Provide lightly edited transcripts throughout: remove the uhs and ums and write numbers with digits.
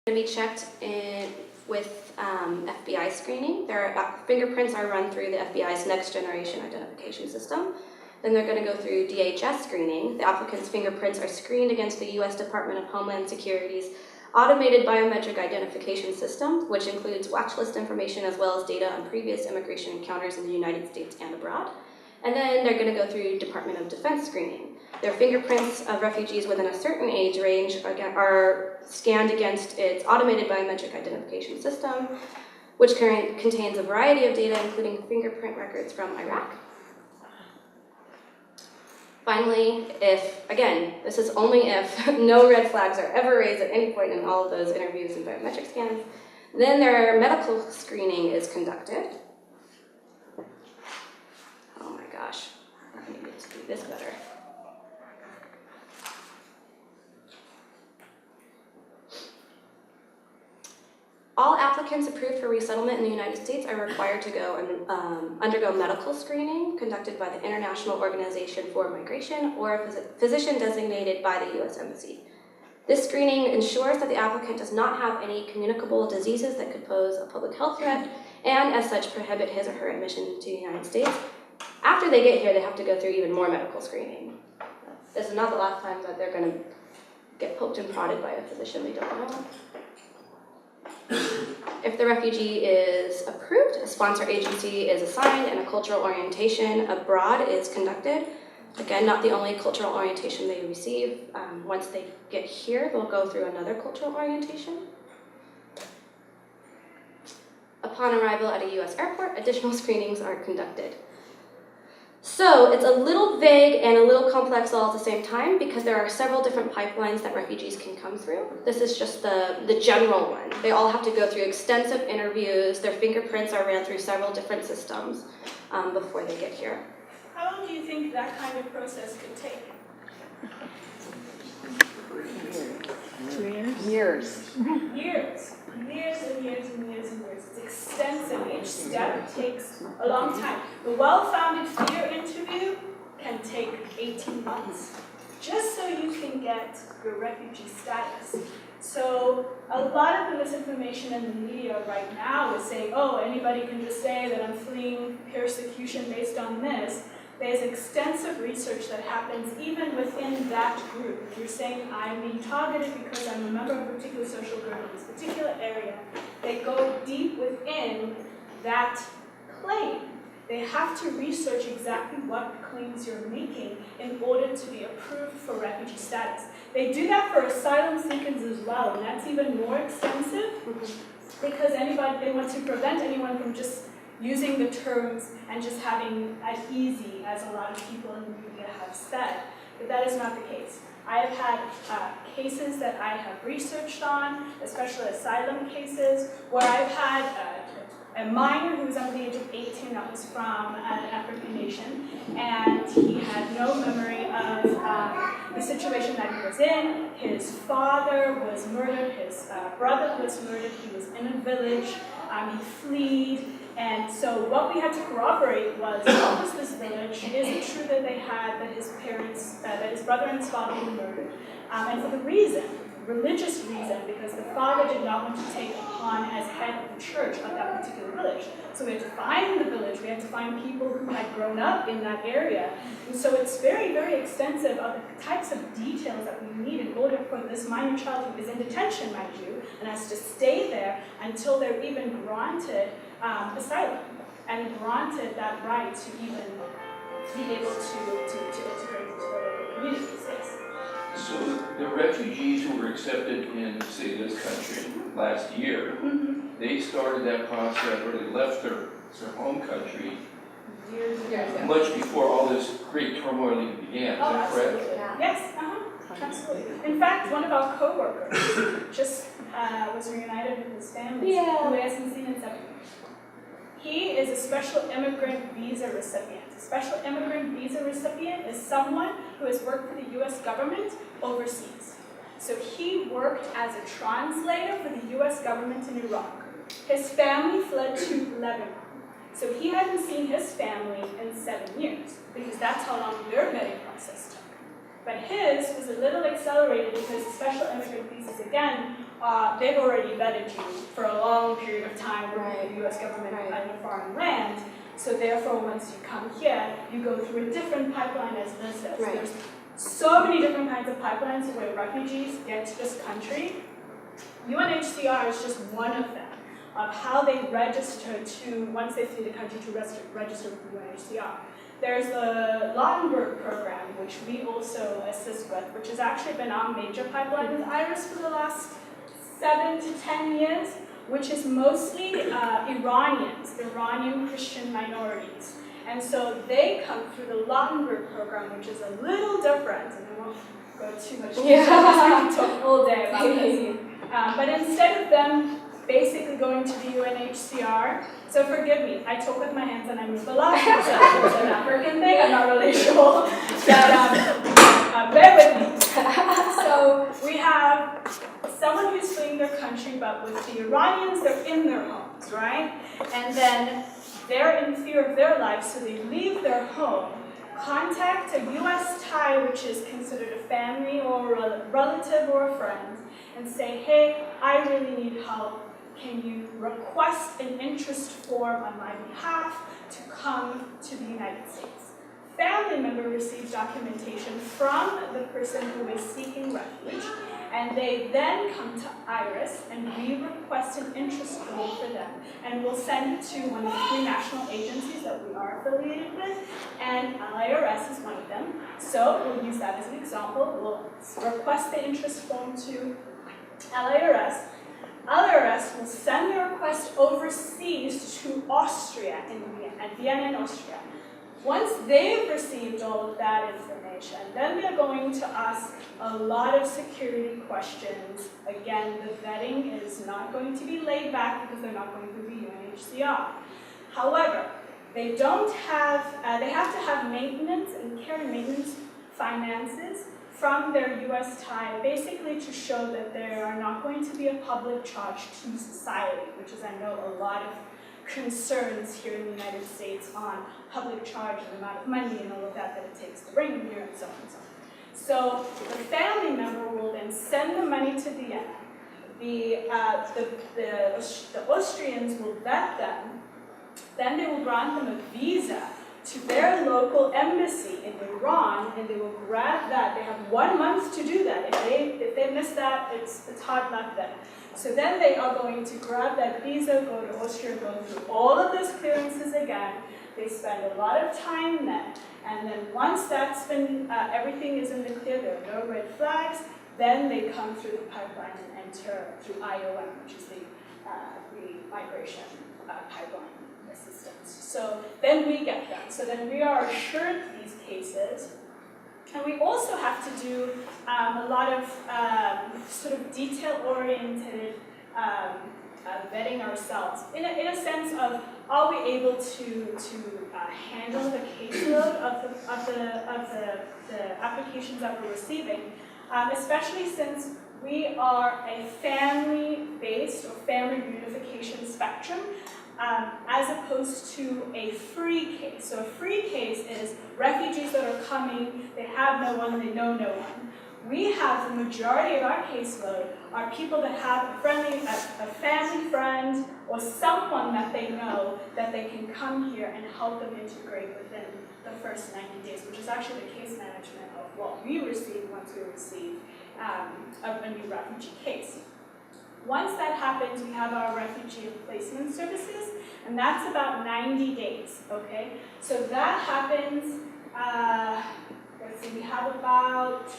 to be checked with FBI screening. Their fingerprints are run through the FBI's next generation identification system. Then they're going to go through DHS screening. The applicant's fingerprints are screened against the U.S. Department of Homeland Security's automated biometric identification system, which includes watch list information as well as data on previous immigration encounters in the United States and abroad. And then they're going to go through Department of Defense screening. Their fingerprints of refugees within a certain age range are scanned against its automated biometric identification system, which contains a variety of data, including fingerprint records from Iraq. Finally, this is only if no red flags are ever raised at any point in all of those interviews and biometric scans, then their medical screening is conducted. Oh my gosh, I need to do this better. All applicants approved for resettlement in the United States are required to go and undergo medical screening conducted by the International Organization for Migration or a physician designated by the U.S. Embassy. This screening ensures that the applicant does not have any communicable diseases that could pose a public health threat and as such prohibit his or her admission to the United States. After they get here, they have to go through even more medical screening. This is not the last time that they're going to get poked and prodded by a physician they don't know. If the refugee is approved, a sponsor agency is assigned and a cultural orientation abroad is conducted. Again, not the only cultural orientation they receive. Once they get here, they'll go through another cultural orientation. Upon arrival at a U.S. airport, additional screenings are conducted. So it's a little vague and a little complex all at the same time because there are several different pipelines that refugees can come through. This is just the general one. They all have to go through extensive interviews. Their fingerprints are ran through several different systems before they get here. How long do you think that kind of process could take? 2 years? Years. Years and years and years and years. It's extensive. Each step takes a long time. The well-founded fear interview can take 18 months, just so you can get your refugee status. So a lot of the misinformation in the media right now is saying, oh, anybody can just say that I'm fleeing persecution based on this. There's extensive research that happens even within that group. If you're saying I'm being targeted because I'm a member of a particular social group in this particular area, they go deep within that claim. They have to research exactly what claims you're making in order to be approved for refugee status. They do that for asylum seekers as well, and that's even more extensive because they want to prevent anyone from just using the terms and just having as easy as a lot of people in the media have said. But that is not the case. I have had cases that I have researched on, especially asylum cases, where I've had a minor who was under the age of 18 that was from an African nation, and he had no memory of the situation that he was in. His father was murdered, his brother was murdered, he was in a village, he fled. And so what we had to corroborate was, what was this village? Is it true that they had, that his parents, that his brother and his father were murdered? And for the reason, religious reason, because the father did not want to take upon as head of the church of that particular village. So we had to find the village, we had to find people who had grown up in that area. And so it's very, very extensive of the types of details that we need in order for this minor child who is in detention, mind you, and has to stay there until they're even granted asylum and granted that right to even be able to integrate into the community space. So the refugees who were accepted in, say, this country last year, they started that process, or they left their home country Years ago. much before all this great turmoil even began. Is that correct? Absolutely. Yes, absolutely. In fact, one of our co-workers just was reunited with his family who he hasn't seen in 7 years. He is a special immigrant visa recipient. A special immigrant visa recipient is someone who has worked for the U.S. government overseas. So he worked as a translator for the U.S. government in Iraq. His family fled to Lebanon. So he hadn't seen his family in 7 years, because that's how long their vetting process took. But his was a little accelerated because special immigrant visas, again, they've already vetted you for a long period of time working Right. with the U.S. government Right. in a foreign land. So therefore, once you come here, you go through a different pipeline as visitors. Right. There's so many different kinds of pipelines where refugees get to this country. UNHCR is just one of them, of how they register to, once they flee the country, to register with the UNHCR. There's the Lautenberg program, which we also assist with, which has actually been our major pipeline with IRIS for the last 7 to 10 years, which is mostly Iranians, Iranian Christian minorities. And so they come through the Lautenberg program, which is a little different, and I won't go too much into this, I can talk all day about this. But instead of them basically going to the UNHCR, so forgive me, I talk with my hands and I move a lot. It's an African thing, I'm not really sure. But bear with me. So we have someone who's fleeing their country, but with the Iranians, they're in their homes, right? And then they're in fear of their lives, so they leave their home, contact a U.S. tie, which is considered a family or a relative or a friend, and say, hey, I really need help. Can you request an interest form on my behalf to come to the United States? Family member receives documentation from the person who is seeking refuge, and they then come to IRIS, and we request an interest form for them, and we'll send it to one of the 3 national agencies that we are affiliated with, and LIRS is one of them. So we'll use that as an example. We'll request the interest form to LIRS. LIRS will send the request overseas to Austria, at Vienna in Austria. Once they've received all of that information, then they're going to ask a lot of security questions. Again, the vetting is not going to be laid back because they're not going through the UNHCR. However, they have to have maintenance and care and maintenance finances from their U.S. tie, basically to show that there are not going to be a public charge to society, which is, I know, a lot of concerns here in the United States on public charge and the amount of money and all of that it takes to bring them here and so on and so on. So the family member will then send the money to Vienna. The Austrians will vet them. Then they will grant them a visa to their local embassy in Iran, and they will grant that. They have 1 month to do that. If they miss that, it's hard luck then. So then they are going to grab that visa, go to Austria, go through all of those clearances again. They spend a lot of time then, and then once that's been, everything is in the clear, there are no red flags, then they come through the pipeline and enter through IOM, which is the migration pipeline assistance. So then we get them. So then we are assured these cases. And we also have to do a lot of sort of detail-oriented vetting ourselves, in a sense of, are we able to handle the caseload of the applications that we're receiving, especially since we are a family-based or family reunification spectrum, as opposed to a free case. So a free case is refugees that are coming, they have no one, they know no one. We have the majority of our caseload are people that have a family friend or someone that they know that they can come here and help them integrate within the first 90 days, which is actually the case management of what we receive once we receive a new refugee case. Once that happens, we have our refugee placement services, and that's about 90 days, okay? So that happens, let's see, we have about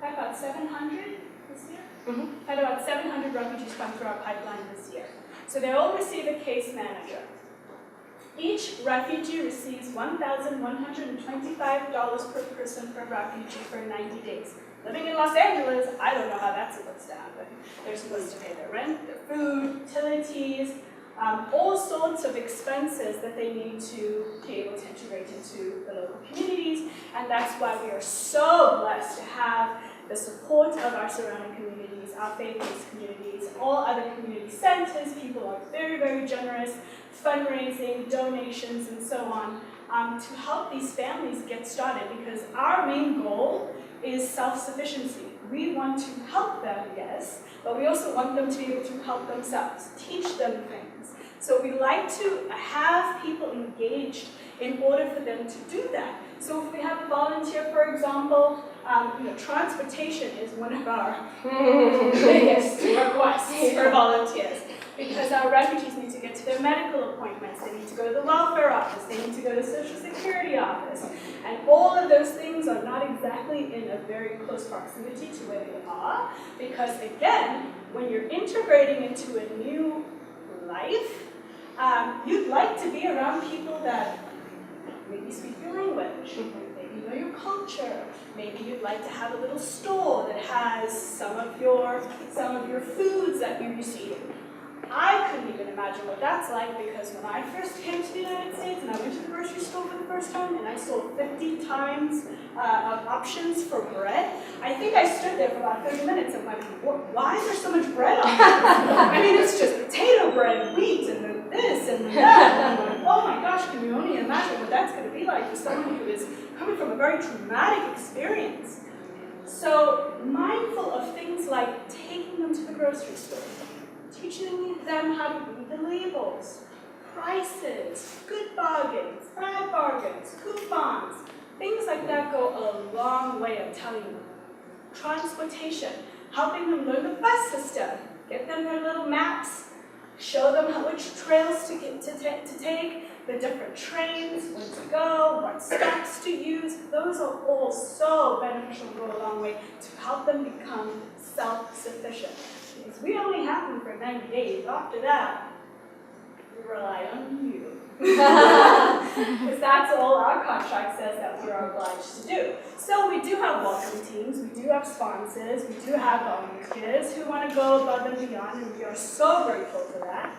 700 this year? Mm-hmm. Had about 700 refugees come through our pipeline this year. So they all receive a case manager. Each refugee receives $1,125 per person per refugee for 90 days. Living in Los Angeles, I don't know how that's supposed to happen. They're supposed to pay their rent, their food, utilities, all sorts of expenses that they need to be able to integrate into the local communities, and that's why we are so blessed to have the support of our surrounding communities, our faith-based communities, all other community centers. People are very, very generous, fundraising, donations, and so on, to help these families get started, because our main goal is self-sufficiency. we want to help them, yes, but we also want them to be able to help themselves, teach them things. So we like to have people engaged in order for them to do that. So if we have a volunteer, for example, transportation is one of our biggest requests for volunteers, because our refugees need to get to their medical appointments, they need to go to the welfare office, they need to go to the social security office, and all of those things are not exactly in a very close proximity to where they are, because again, when you're integrating into a new life, you'd like to be around people that maybe speak your language, maybe know your culture, maybe you'd like to have a little store that has some of your foods that you receive. I couldn't even imagine what that's like, because when I first came to the United States and I went to the grocery store for the first time and I saw 50 times of options for bread, I think I stood there for about 30 minutes and went, why is there so much bread on this? I mean, it's just potato bread, wheat, and then this and then that. And I'm like, oh my gosh, can you only imagine what that's going to be like for someone who is coming from a very traumatic experience? So mindful of things like taking them to the grocery store, teaching them how to read the labels, prices, good bargains, bad bargains, coupons, things like that go a long way, I'm telling you. Transportation, helping them learn the bus system, get them their little maps, show them which trails to take, the different trains, where to go, what stops to use. Those are all so beneficial and go a long way to help them become self-sufficient. Because we only have them for 90 days. After that, we rely on you. Because that's all our contract says that we are obliged to do. So we do have welcome teams, we do have sponsors, we do have volunteers who want to go above and beyond, and we are so grateful for that.